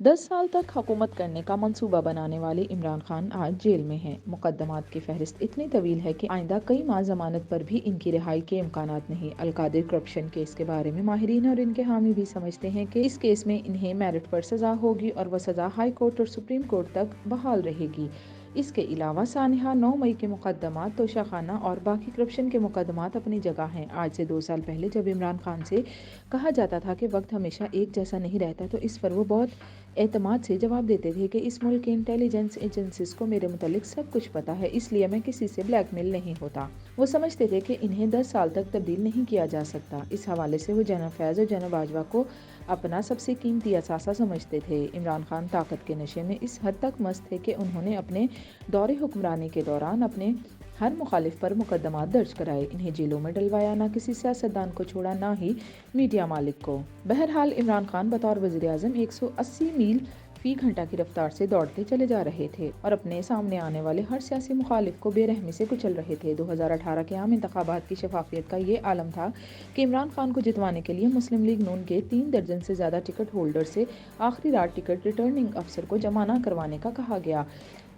10 साल तक हुकूमत करने का मंसूबा बनाने वाले इमरान खान आज जेल में हैं। मुकदमात की फहरिस्त इतनी तवील है कि आइंदा कई माह जमानत पर भी इनकी रिहाई के इम्कानात नहीं। अलकादिर करप्शन केस के बारे में माहिरीन और इनके हामी भी समझते हैं कि इस केस में इन्हें मेरिट पर सज़ा होगी और वह सज़ा हाई कोर्ट और सुप्रीम कोर्ट तक बहाल रहेगी। इसके अलावा सानिहा 9 मई के मुकदमात, तोशाखाना और बाकी करप्शन के मुकदमात अपनी जगह हैं। आज से 2 साल पहले जब इमरान खान से कहा जाता था कि वक्त हमेशा एक जैसा नहीं रहता, तो इस पर वो बहुत एतमाद से जवाब देते थे कि इस मुल्क की इंटेलिजेंस एजेंसीज को मेरे मुतालिक सब कुछ पता है, इसलिए मैं किसी से ब्लैकमेल नहीं होता। वो समझते थे कि इन्हें 10 साल तक तब्दील नहीं किया जा सकता। इस हवाले से वो जनरल फैज़ और जनरल बाजवा को अपना सबसे कीमती असासा समझते थे। इमरान खान ताकत के नशे में इस हद तक मस्त थे कि उन्होंने अपने दौरे हुक्मरानी के दौरान अपने हर मुखालिफ पर मुकदमात दर्ज कराए। इन्हें जेलों में डलवाया, ना किसी सियासतदान को छोड़ा, ना ही मीडिया मालिक को। बहरहाल इमरान खान बतौर वज़ीर आज़म 180 मील फी घंटा की रफ्तार से दौड़ते चले जा रहे थे और अपने सामने आने वाले हर सियासी मुखालिफ को बेरहमी से कुचल रहे थे। 2018 के आम इंतखाबात की शफाफियत का ये आलम था कि इमरान खान को जितवाने के लिए मुस्लिम लीग नून के 3 दर्जन से ज़्यादा टिकट होल्डर से आखिरी रात टिकट रिटर्निंग अफसर को जमा न करवाने का कहा गया।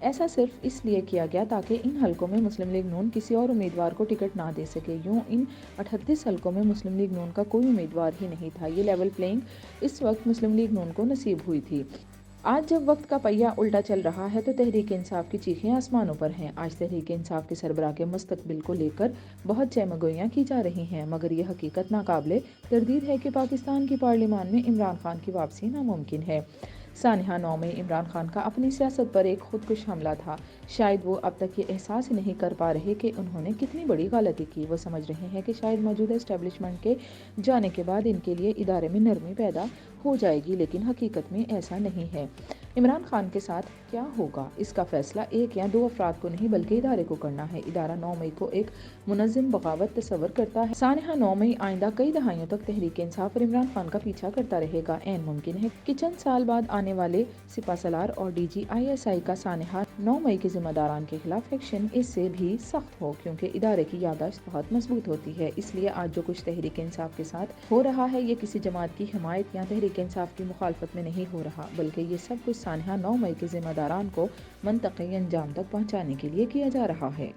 ऐसा सिर्फ इसलिए किया गया ताकि इन हलकों में मुस्लिम लीग नून किसी और उम्मीदवार को टिकट ना दे सके। यूँ इन 38 हलकों में मुस्लिम लीग नून का कोई उम्मीदवार ही नहीं था। ये लेवल प्लेइंग इस वक्त मुस्लिम लीग नून को नसीब हुई थी। आज जब वक्त का पहिया उल्टा चल रहा है तो तहरीक इंसाफ की चीखें आसमानों पर हैं। आज तहरीक इंसाफ के सरबराह के मुस्तकबिल को लेकर बहुत जयमगोइयाँ की जा रही हैं, मगर यह हकीकत नाकाबिले तरदीद है कि पाकिस्तान की पार्लियामान में इमरान खान की वापसी नामुमकिन है। सानिहा 9 मई इमरान खान का अपनी सियासत पर एक खुदकुश हमला था। शायद वो अब तक ये एहसास ही नहीं कर पा रहे कि उन्होंने कितनी बड़ी गलती की। वो समझ रहे हैं कि शायद मौजूदा एस्टेब्लिशमेंट के जाने के बाद इनके लिए इदारे में नरमी पैदा हो जाएगी, लेकिन हकीकत में ऐसा नहीं है। इमरान खान के साथ क्या होगा, इसका फैसला एक या दो अफराद को नहीं बल्कि इदारे को करना है। इदारा 9 मई को एक मुनज़्ज़म बगावत तस्वर करता है। सानिहा 9 मई आइंदा कई दहाइयों तक तहरीक इंसाफ और इमरान खान का पीछा करता रहेगा। ऐन मुमकिन है कि चंद साल बाद आने वाले सिपहसालार और DGISI का सानिहा 9 मई के जिम्मेदारान के खिलाफ एक्शन इससे भी सख्त हो, क्योंकि इदारे की याददाश्त बहुत मजबूत होती है। इसलिए आज जो कुछ तहरीक इंसाफ के साथ हो रहा है, ये किसी जमात की हिमायत या तहरीक इंसाफ की मुखालफत में नहीं हो रहा, बल्कि ये सब कुछ सानिहा 9 मई के जिम्मेदारान को मंतक़ी अंजाम तक पहुँचाने के लिए किया जा रहा है।